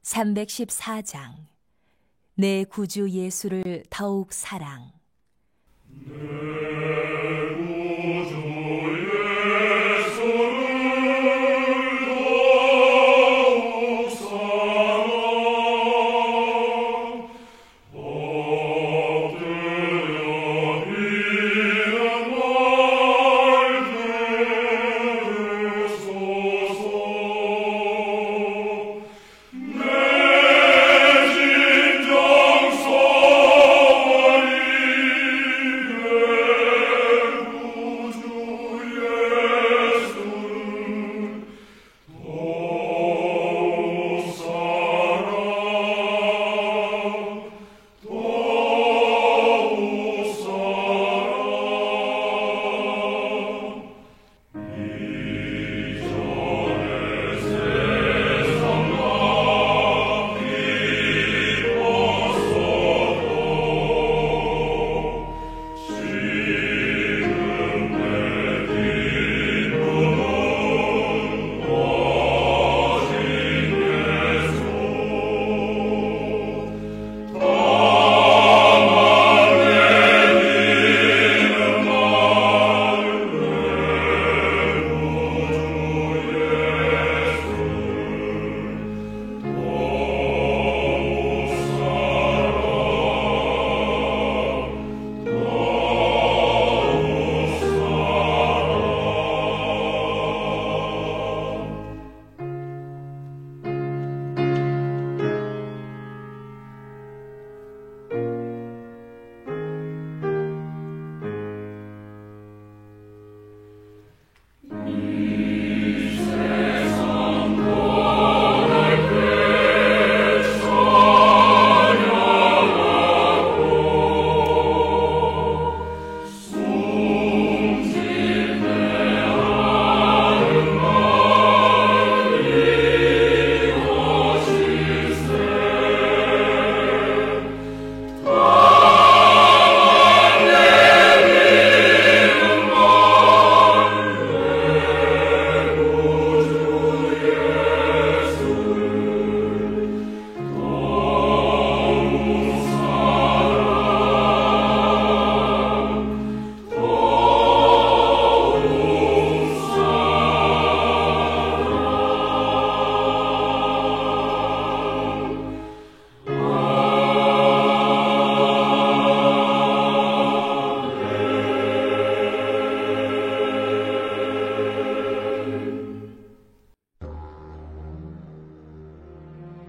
314장. 내 구주 예수를 더욱 사랑.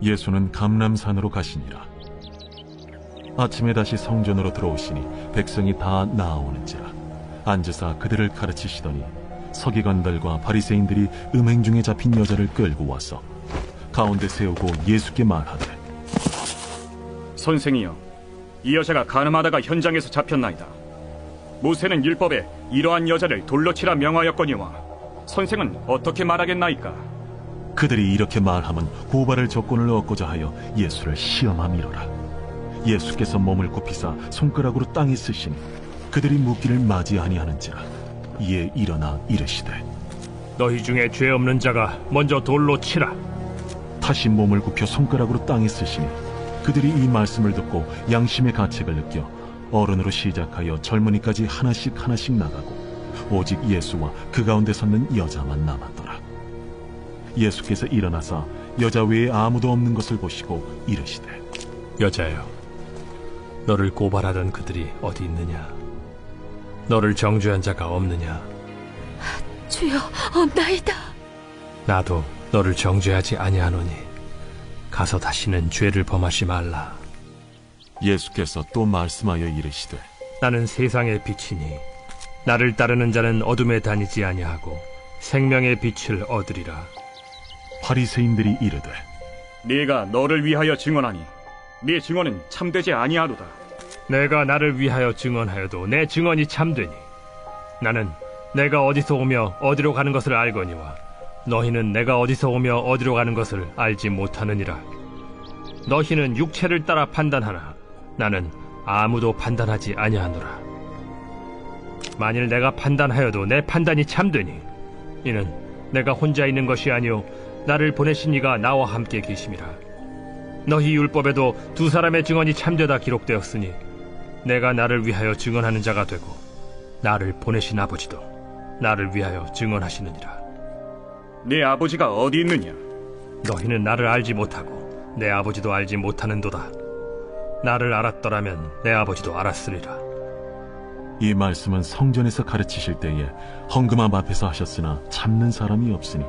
예수는 감람산으로 가시니라. 아침에 다시 성전으로 들어오시니 백성이 다 나아오는지라. 앉으사 그들을 가르치시더니 서기관들과 바리새인들이 음행 중에 잡힌 여자를 끌고 와서 가운데 세우고 예수께 말하되, 선생이여, 이 여자가 간음하다가 현장에서 잡혔나이다. 모세는 율법에 이러한 여자를 돌로 치라 명하였거니와 선생은 어떻게 말하겠나이까? 그들이 이렇게 말하면 고발할 조건을 얻고자 하여 예수를 시험함이로라. 예수께서 몸을 굽히사 손가락으로 땅에 쓰시니 그들이 묻기를 맞이 아니하는지라. 이에 일어나 이르시되, 너희 중에 죄 없는 자가 먼저 돌로 치라. 다시 몸을 굽혀 손가락으로 땅에 쓰시니 그들이 이 말씀을 듣고 양심의 가책을 느껴 어른으로 시작하여 젊은이까지 하나씩 나가고 오직 예수와 그 가운데 섰는 여자만 남았더라. 예수께서 일어나사 여자 외에 아무도 없는 것을 보시고 이르시되, 여자여, 너를 고발하던 그들이 어디 있느냐? 너를 정죄한 자가 없느냐? 주여, 없나이다. 나도 너를 정죄하지 아니하노니 가서 다시는 죄를 범하지 말라. 예수께서 또 말씀하여 이르시되, 나는 세상의 빛이니 나를 따르는 자는 어둠에 다니지 아니하고 생명의 빛을 얻으리라. 바리새인들이 이르되, 네가 너를 위하여 증언하니 네 증언은 참되지 아니하로다. 내가 나를 위하여 증언하여도 내 증언이 참되니 나는 내가 어디서 오며 어디로 가는 것을 알거니와 너희는 내가 어디서 오며 어디로 가는 것을 알지 못하느니라. 너희는 육체를 따라 판단하나 나는 아무도 판단하지 아니하노라. 만일 내가 판단하여도 내 판단이 참되니 이는 내가 혼자 있는 것이 아니오 나를 보내신 이가 나와 함께 계심이라. 너희 율법에도 두 사람의 증언이 참되다 기록되었으니 내가 나를 위하여 증언하는 자가 되고 나를 보내신 아버지도 나를 위하여 증언하시느니라. 네 아버지가 어디 있느냐? 너희는 나를 알지 못하고 내 아버지도 알지 못하는도다. 나를 알았더라면 내 아버지도 알았으리라. 이 말씀은 성전에서 가르치실 때에 헌금함 앞에서 하셨으나 참는 사람이 없으니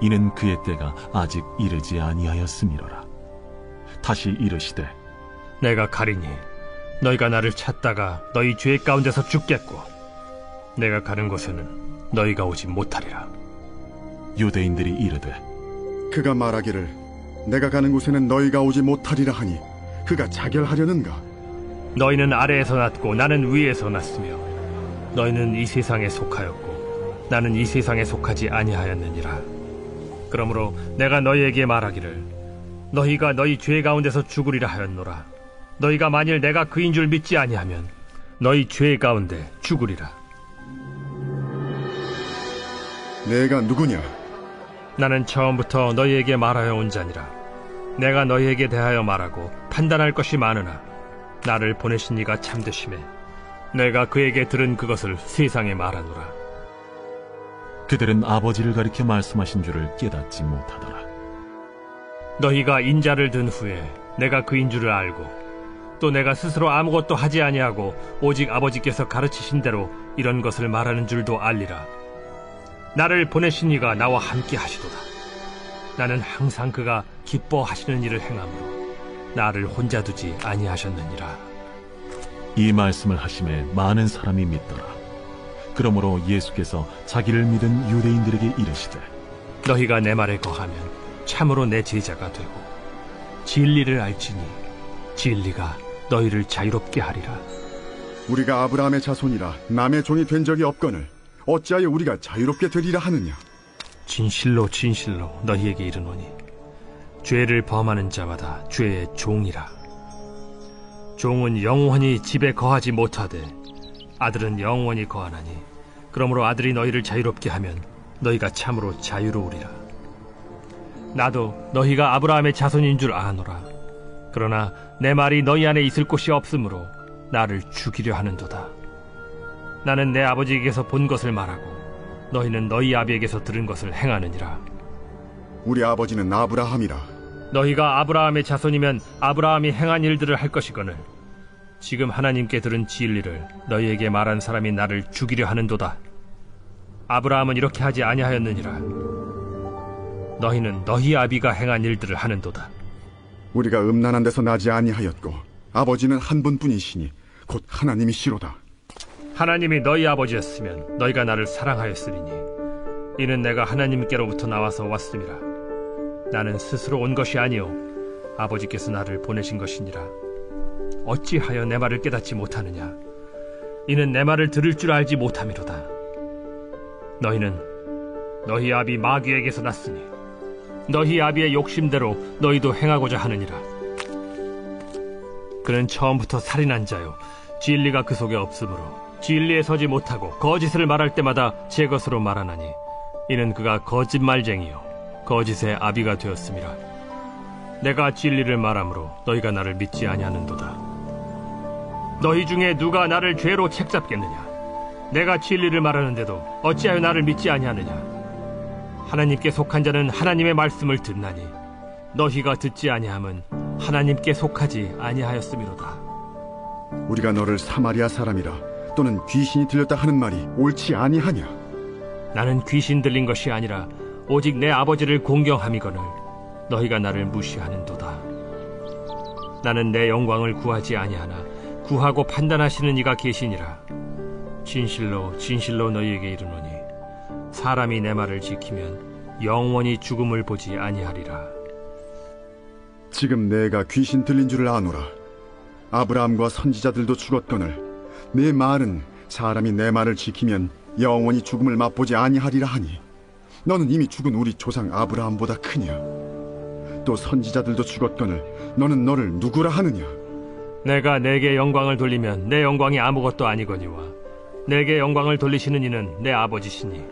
이는 그의 때가 아직 이르지 아니하였음이로라. 다시 이르시되 내가 가리니 너희가 나를 찾다가 너희 죄 가운데서 죽겠고 내가 가는 곳에는 너희가 오지 못하리라. 유대인들이 이르되 그가 말하기를 내가 가는 곳에는 너희가 오지 못하리라 하니 그가 자결하려는가? 너희는 아래에서 났고 나는 위에서 났으며 너희는 이 세상에 속하였고 나는 이 세상에 속하지 아니하였느니라. 그러므로 내가 너희에게 말하기를 너희가 너희 죄 가운데서 죽으리라 하였노라. 너희가 만일 내가 그인 줄 믿지 아니하면 너희 죄 가운데 죽으리라. 내가 누구냐? 나는 처음부터 너희에게 말하여 온 자니라. 내가 너희에게 대하여 말하고 판단할 것이 많으나 나를 보내신 이가 참되심에 내가 그에게 들은 그것을 세상에 말하노라. 그들은 아버지를 가리켜 말씀하신 줄을 깨닫지 못하더라. 너희가 인자를 든 후에 내가 그인 줄을 알고 또 내가 스스로 아무것도 하지 아니하고 오직 아버지께서 가르치신 대로 이런 것을 말하는 줄도 알리라. 나를 보내신 이가 나와 함께 하시도다. 나는 항상 그가 기뻐하시는 일을 행함으로 나를 혼자 두지 아니하셨느니라. 이 말씀을 하심에 많은 사람이 믿더라. 그러므로 예수께서 자기를 믿은 유대인들에게 이르시되 너희가 내 말에 거하면 참으로 내 제자가 되고 진리를 알지니 진리가 너희를 자유롭게 하리라. 우리가 아브라함의 자손이라 남의 종이 된 적이 없거늘 어찌하여 우리가 자유롭게 되리라 하느냐? 진실로 진실로 너희에게 이르노니 죄를 범하는 자마다 죄의 종이라. 종은 영원히 집에 거하지 못하되 아들은 영원히 거하나니 그러므로 아들이 너희를 자유롭게 하면 너희가 참으로 자유로우리라. 나도 너희가 아브라함의 자손인 줄 아노라. 그러나 내 말이 너희 안에 있을 곳이 없으므로 나를 죽이려 하는도다. 나는 내 아버지에게서 본 것을 말하고 너희는 너희 아비에게서 들은 것을 행하느니라. 우리 아버지는 아브라함이라. 너희가 아브라함의 자손이면 아브라함이 행한 일들을 할 것이거늘 지금 하나님께 들은 진리를 너희에게 말한 사람이 나를 죽이려 하는도다. 아브라함은 이렇게 하지 아니하였느니라. 너희는 너희 아비가 행한 일들을 하는도다. 우리가 음란한 데서 나지 아니하였고 아버지는 한 분뿐이시니 곧 하나님이시로다. 하나님이 너희 아버지였으면 너희가 나를 사랑하였으리니 이는 내가 하나님께로부터 나와서 왔음이라. 나는 스스로 온 것이 아니요 아버지께서 나를 보내신 것이니라. 어찌하여 내 말을 깨닫지 못하느냐? 이는 내 말을 들을 줄 알지 못함이로다. 너희는 너희 아비 마귀에게서 났으니 너희 아비의 욕심대로 너희도 행하고자 하느니라. 그는 처음부터 살인한 자요 진리가 그 속에 없으므로 진리에 서지 못하고 거짓을 말할 때마다 제 것으로 말하나니 이는 그가 거짓말쟁이요 거짓의 아비가 되었음이라. 내가 진리를 말하므로 너희가 나를 믿지 아니하는도다. 너희 중에 누가 나를 죄로 책잡겠느냐? 내가 진리를 말하는데도 어찌하여 나를 믿지 아니하느냐? 하나님께 속한 자는 하나님의 말씀을 듣나니 너희가 듣지 아니함은 하나님께 속하지 아니하였음이로다. 우리가 너를 사마리아 사람이라 또는 귀신이 들렸다 하는 말이 옳지 아니하냐? 나는 귀신 들린 것이 아니라 오직 내 아버지를 공경함이거늘 너희가 나를 무시하는도다. 나는 내 영광을 구하지 아니하나 구하고 판단하시는 이가 계시니라. 진실로 진실로 너희에게 이르노니 사람이 내 말을 지키면 영원히 죽음을 보지 아니하리라. 지금 내가 귀신 들린 줄을 아노라. 아브라함과 선지자들도 죽었거늘 내 말은 사람이 내 말을 지키면 영원히 죽음을 맛보지 아니하리라 하니 너는 이미 죽은 우리 조상 아브라함보다 크냐? 또 선지자들도 죽었거늘 너는 너를 누구라 하느냐? 내가 내게 영광을 돌리면 내 영광이 아무것도 아니거니와 내게 영광을 돌리시는 이는 내 아버지시니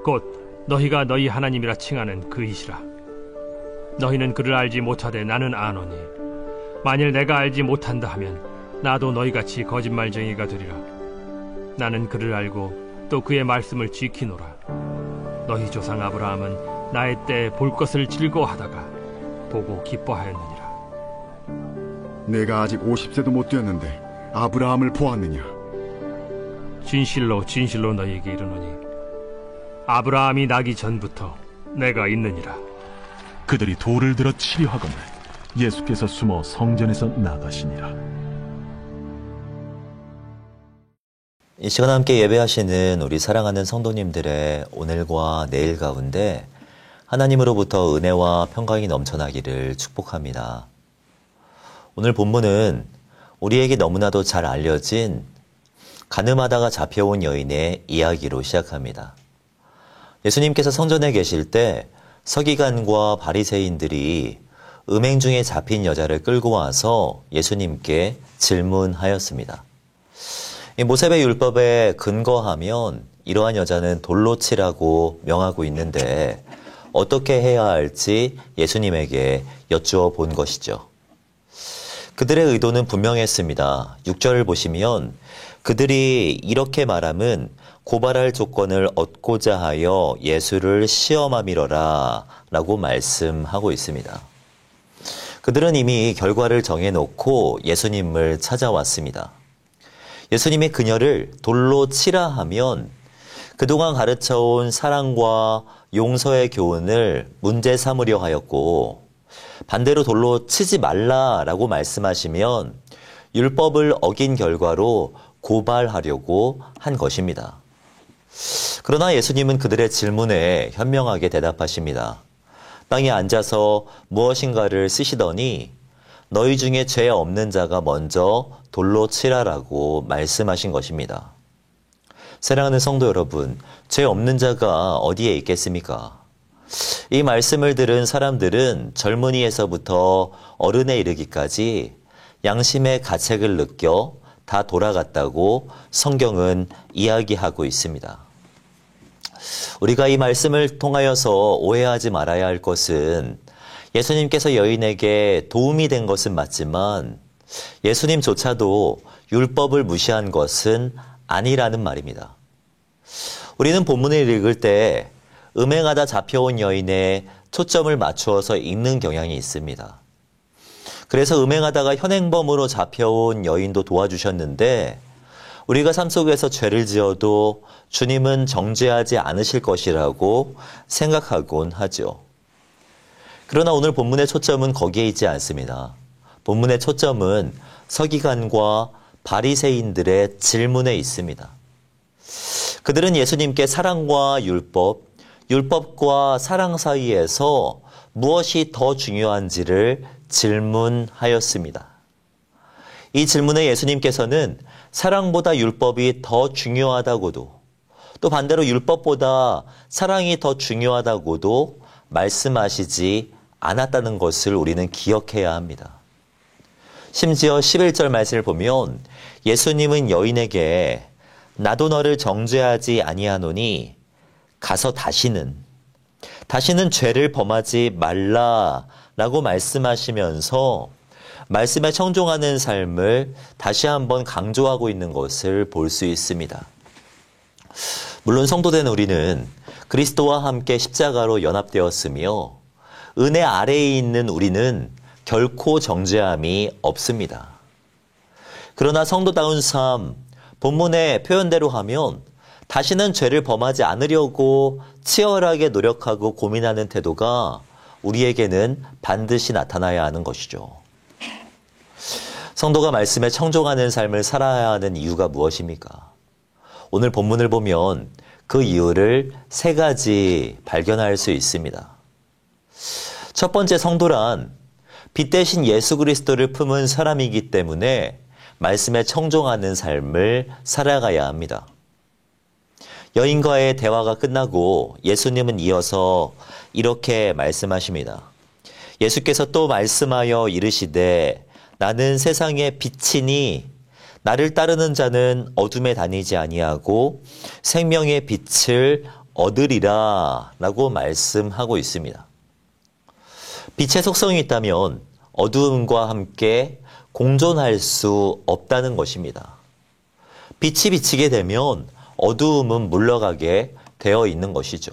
곧 너희가 너희 하나님이라 칭하는 그이시라. 너희는 그를 알지 못하되 나는 아노니 만일 내가 알지 못한다 하면 나도 너희같이 거짓말쟁이가 되리라. 나는 그를 알고 또 그의 말씀을 지키노라. 너희 조상 아브라함은 나의 때에 볼 것을 즐거워하다가 보고 기뻐하였느니라. 내가 아직 50세도 못 되었는데 아브라함을 보았느냐? 진실로 진실로 너희에게 이르노니 아브라함이 나기 전부터 내가 있느니라. 그들이 돌을 들어 치려 하거늘 예수께서 숨어 성전에서 나가시니라. 이 시간 함께 예배하시는 우리 사랑하는 성도님들의 오늘과 내일 가운데 하나님으로부터 은혜와 평강이 넘쳐나기를 축복합니다. 오늘 본문은 우리에게 너무나도 잘 알려진 가늠하다가 잡혀온 여인의 이야기로 시작합니다. 예수님께서 성전에 계실 때 서기관과 바리새인들이 음행 중에 잡힌 여자를 끌고 와서 예수님께 질문하였습니다. 이 모세의 율법에 근거하면 이러한 여자는 돌로 치라고 명하고 있는데 어떻게 해야 할지 예수님에게 여쭈어 본 것이죠. 그들의 의도는 분명했습니다. 6절을 보시면 그들이 이렇게 말함은 고발할 조건을 얻고자 하여 예수를 시험함이러라 라고 말씀하고 있습니다. 그들은 이미 결과를 정해놓고 예수님을 찾아왔습니다. 예수님이 그녀를 돌로 치라 하면 그동안 가르쳐온 사랑과 용서의 교훈을 문제 삼으려 하였고 반대로 돌로 치지 말라라고 말씀하시면 율법을 어긴 결과로 고발하려고 한 것입니다. 그러나 예수님은 그들의 질문에 현명하게 대답하십니다. 땅에 앉아서 무엇인가를 쓰시더니 너희 중에 죄 없는 자가 먼저 돌로 치라라고 말씀하신 것입니다. 사랑하는 성도 여러분, 죄 없는 자가 어디에 있겠습니까? 이 말씀을 들은 사람들은 젊은이에서부터 어른에 이르기까지 양심의 가책을 느껴 다 돌아갔다고 성경은 이야기하고 있습니다. 우리가 이 말씀을 통하여서 오해하지 말아야 할 것은 예수님께서 여인에게 도움이 된 것은 맞지만 예수님조차도 율법을 무시한 것은 아니라는 말입니다. 우리는 본문을 읽을 때 음행하다 잡혀온 여인에 초점을 맞추어서 읽는 경향이 있습니다. 그래서 음행하다가 현행범으로 잡혀온 여인도 도와주셨는데 우리가 삶 속에서 죄를 지어도 주님은 정죄하지 않으실 것이라고 생각하곤 하죠. 그러나 오늘 본문의 초점은 거기에 있지 않습니다. 본문의 초점은 서기관과 바리새인들의 질문에 있습니다. 그들은 예수님께 사랑과 율법과 사랑 사이에서 무엇이 더 중요한지를 질문하였습니다. 이 질문에 예수님께서는 사랑보다 율법이 더 중요하다고도 또 반대로 율법보다 사랑이 더 중요하다고도 말씀하시지 않았다는 것을 우리는 기억해야 합니다. 심지어 11절 말씀을 보면 예수님은 여인에게 나도 너를 정죄하지 아니하노니 가서 다시는 죄를 범하지 말라라고 말씀하시면서 말씀에 청종하는 삶을 다시 한번 강조하고 있는 것을 볼 수 있습니다. 물론 성도된 우리는 그리스도와 함께 십자가로 연합되었으며 은혜 아래에 있는 우리는 결코 정죄함이 없습니다. 그러나 성도다운 삶, 본문의 표현대로 하면 다시는 죄를 범하지 않으려고 치열하게 노력하고 고민하는 태도가 우리에게는 반드시 나타나야 하는 것이죠. 성도가 말씀에 청종하는 삶을 살아야 하는 이유가 무엇입니까? 오늘 본문을 보면 그 이유를 3가지 발견할 수 있습니다. 첫 번째, 성도란 빛 대신 예수 그리스도를 품은 사람이기 때문에 말씀에 청종하는 삶을 살아가야 합니다. 여인과의 대화가 끝나고 예수님은 이어서 이렇게 말씀하십니다. 예수께서 또 말씀하여 이르시되 나는 세상의 빛이니 나를 따르는 자는 어둠에 다니지 아니하고 생명의 빛을 얻으리라 라고 말씀하고 있습니다. 빛의 속성이 있다면 어두움과 함께 공존할 수 없다는 것입니다. 빛이 비치게 되면 어두움은 물러가게 되어 있는 것이죠.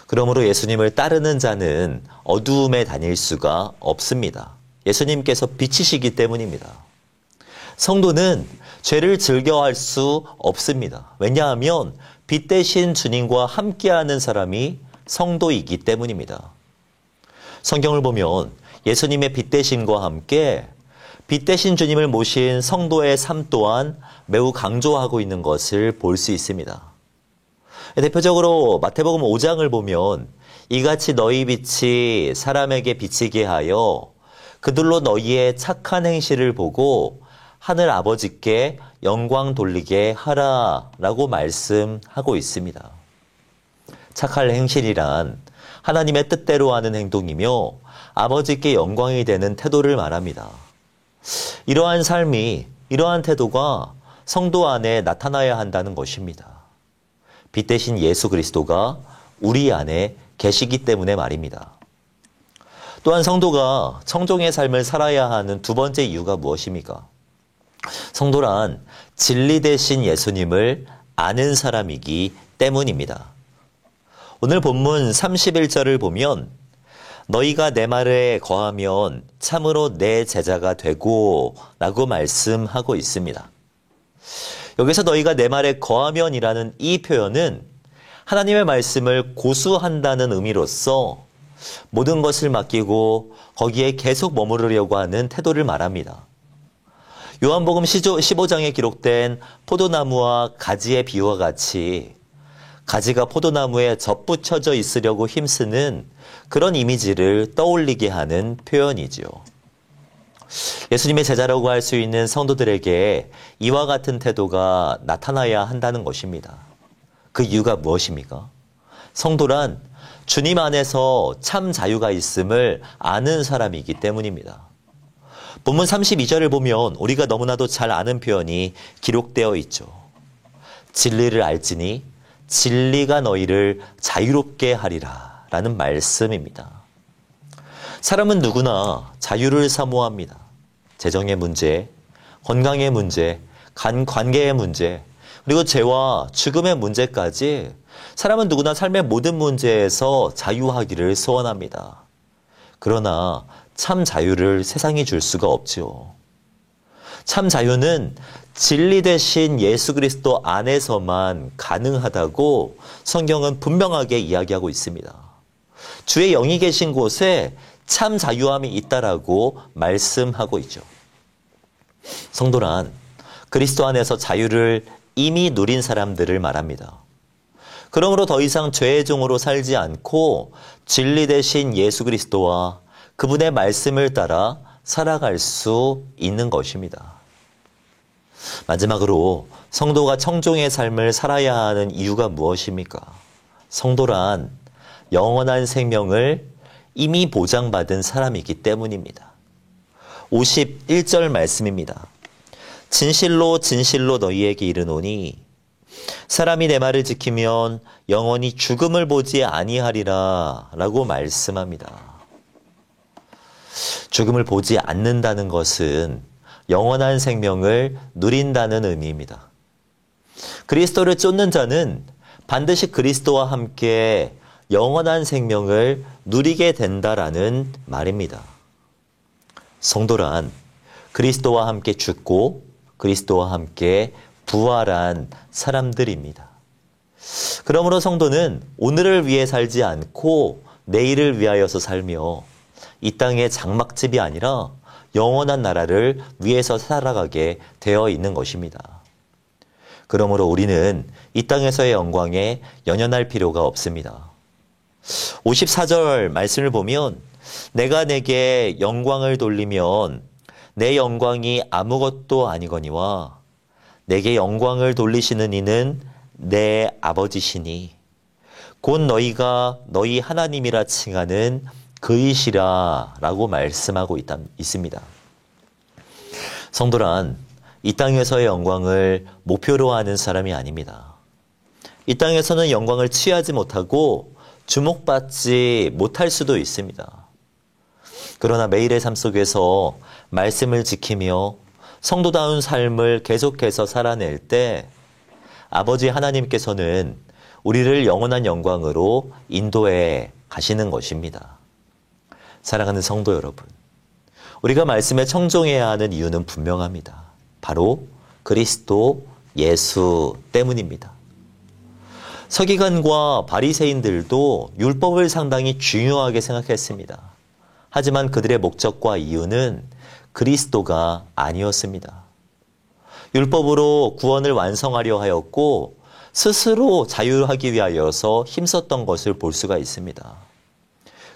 그러므로 예수님을 따르는 자는 어두움에 다닐 수가 없습니다. 예수님께서 빛이시기 때문입니다. 성도는 죄를 즐겨할 수 없습니다. 왜냐하면 빛 대신 주님과 함께하는 사람이 성도이기 때문입니다. 성경을 보면 예수님의 빛 대신과 함께 빛 대신 주님을 모신 성도의 삶 또한 매우 강조하고 있는 것을 볼 수 있습니다. 대표적으로 마태복음 5장을 보면 이같이 너희 빛이 사람에게 비치게 하여 그들로 너희의 착한 행실을 보고 하늘 아버지께 영광 돌리게 하라 라고 말씀하고 있습니다. 착할 행실이란 하나님의 뜻대로 하는 행동이며 아버지께 영광이 되는 태도를 말합니다. 이러한 삶이, 이러한 태도가 성도 안에 나타나야 한다는 것입니다. 빛 대신 예수 그리스도가 우리 안에 계시기 때문에 말입니다. 또한 성도가 청종의 삶을 살아야 하는 두 번째 이유가 무엇입니까? 성도란 진리 대신 예수님을 아는 사람이기 때문입니다. 오늘 본문 31절을 보면 너희가 내 말에 거하면 참으로 내 제자가 되고 라고 말씀하고 있습니다. 여기서 너희가 내 말에 거하면이라는 이 표현은 하나님의 말씀을 고수한다는 의미로서 모든 것을 맡기고 거기에 계속 머무르려고 하는 태도를 말합니다. 요한복음 15장에 기록된 포도나무와 가지의 비유와 같이 가지가 포도나무에 접붙여져 있으려고 힘쓰는 그런 이미지를 떠올리게 하는 표현이죠. 예수님의 제자라고 할 수 있는 성도들에게 이와 같은 태도가 나타나야 한다는 것입니다. 그 이유가 무엇입니까? 성도란 주님 안에서 참 자유가 있음을 아는 사람이기 때문입니다. 본문 32절을 보면 우리가 너무나도 잘 아는 표현이 기록되어 있죠. 진리를 알지니 진리가 너희를 자유롭게 하리라 라는 말씀입니다. 사람은 누구나 자유를 사모합니다. 재정의 문제, 건강의 문제, 관계의 문제, 그리고 죄와 죽음의 문제까지 사람은 누구나 삶의 모든 문제에서 자유하기를 소원합니다. 그러나 참 자유를 세상이 줄 수가 없지요. 참 자유는 진리 대신 예수 그리스도 안에서만 가능하다고 성경은 분명하게 이야기하고 있습니다. 주의 영이 계신 곳에 참 자유함이 있다라고 말씀하고 있죠. 성도란 그리스도 안에서 자유를 이미 누린 사람들을 말합니다. 그러므로 더 이상 죄의 종으로 살지 않고 진리 대신 예수 그리스도와 그분의 말씀을 따라 살아갈 수 있는 것입니다. 마지막으로 성도가 청종의 삶을 살아야 하는 이유가 무엇입니까? 성도란 영원한 생명을 이미 보장받은 사람이기 때문입니다. 51절 말씀입니다. 진실로 진실로 너희에게 이르노니 사람이 내 말을 지키면 영원히 죽음을 보지 아니하리라 라고 말씀합니다. 죽음을 보지 않는다는 것은 영원한 생명을 누린다는 의미입니다. 그리스도를 쫓는 자는 반드시 그리스도와 함께 영원한 생명을 누리게 된다라는 말입니다. 성도란 그리스도와 함께 죽고 그리스도와 함께 부활한 사람들입니다. 그러므로 성도는 오늘을 위해 살지 않고 내일을 위하여서 살며 이 땅의 장막집이 아니라 영원한 나라를 위해서 살아가게 되어 있는 것입니다. 그러므로 우리는 이 땅에서의 영광에 연연할 필요가 없습니다. 54절 말씀을 보면 내가 내게 영광을 돌리면 내 영광이 아무것도 아니거니와 내게 영광을 돌리시는 이는 내 아버지시니 곧 너희가 너희 하나님이라 칭하는 그이시라 라고 말씀하고 있습니다. 성도란 이 땅에서의 영광을 목표로 하는 사람이 아닙니다. 이 땅에서는 영광을 취하지 못하고 주목받지 못할 수도 있습니다. 그러나 매일의 삶 속에서 말씀을 지키며 성도다운 삶을 계속해서 살아낼 때 아버지 하나님께서는 우리를 영원한 영광으로 인도해 가시는 것입니다. 사랑하는 성도 여러분, 우리가 말씀에 청종해야 하는 이유는 분명합니다. 바로 그리스도 예수 때문입니다. 서기관과 바리새인들도 율법을 상당히 중요하게 생각했습니다. 하지만 그들의 목적과 이유는 그리스도가 아니었습니다. 율법으로 구원을 완성하려 하였고 스스로 자유하기 위하여서 힘썼던 것을 볼 수가 있습니다.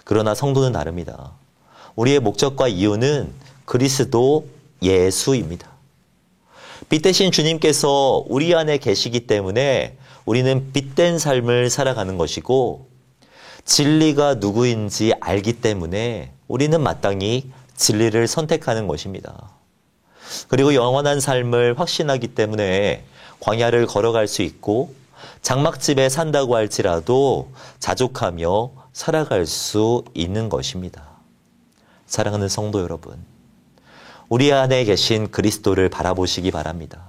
그러나 성도는 다릅니다. 우리의 목적과 이유는 그리스도 예수입니다. 빛 대신 주님께서 우리 안에 계시기 때문에 우리는 빛된 삶을 살아가는 것이고 진리가 누구인지 알기 때문에 우리는 마땅히 진리를 선택하는 것입니다. 그리고 영원한 삶을 확신하기 때문에 광야를 걸어갈 수 있고 장막집에 산다고 할지라도 자족하며 살아갈 수 있는 것입니다. 사랑하는 성도 여러분, 우리 안에 계신 그리스도를 바라보시기 바랍니다.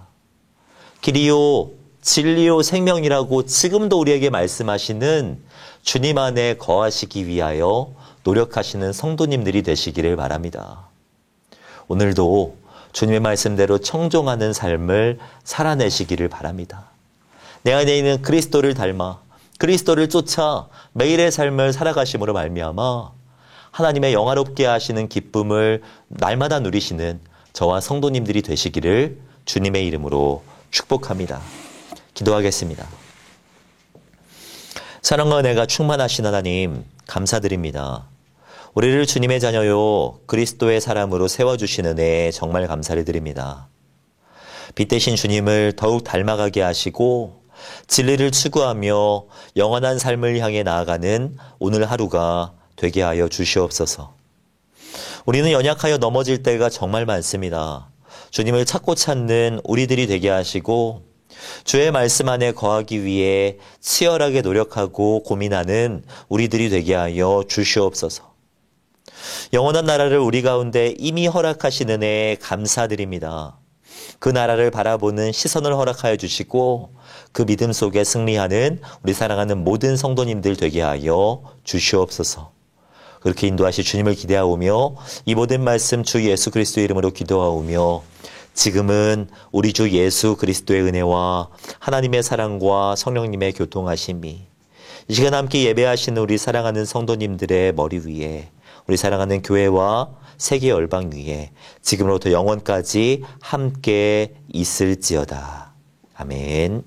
길이요, 진리요, 생명이라고 지금도 우리에게 말씀하시는 주님 안에 거하시기 위하여 노력하시는 성도님들이 되시기를 바랍니다. 오늘도 주님의 말씀대로 청종하는 삶을 살아내시기를 바랍니다. 내 안에 있는 그리스도를 닮아 그리스도를 쫓아 매일의 삶을 살아가심으로 말미암아 하나님의 영화롭게 하시는 기쁨을 날마다 누리시는 저와 성도님들이 되시기를 주님의 이름으로 축복합니다. 기도하겠습니다. 사랑과 은혜가 충만하신 하나님 감사드립니다. 우리를 주님의 자녀요 그리스도의 사람으로 세워주신 은혜에 정말 감사를 드립니다. 빛 대신 주님을 더욱 닮아가게 하시고 진리를 추구하며 영원한 삶을 향해 나아가는 오늘 하루가 되게 하여 주시옵소서. 우리는 연약하여 넘어질 때가 정말 많습니다. 주님을 찾고 찾는 우리들이 되게 하시고 주의 말씀 안에 거하기 위해 치열하게 노력하고 고민하는 우리들이 되게 하여 주시옵소서. 영원한 나라를 우리 가운데 이미 허락하신 은혜에 감사드립니다. 그 나라를 바라보는 시선을 허락하여 주시고 그 믿음 속에 승리하는 우리 사랑하는 모든 성도님들 되게 하여 주시옵소서. 그렇게 인도하실 주님을 기대하오며 이 모든 말씀 주 예수 그리스도의 이름으로 기도하오며 지금은 우리 주 예수 그리스도의 은혜와 하나님의 사랑과 성령님의 교통하심이 이 시간 함께 예배하시는 우리 사랑하는 성도님들의 머리 위에 우리 사랑하는 교회와 세계 열방 위에 지금으로부터 영원까지 함께 있을지어다. 아멘.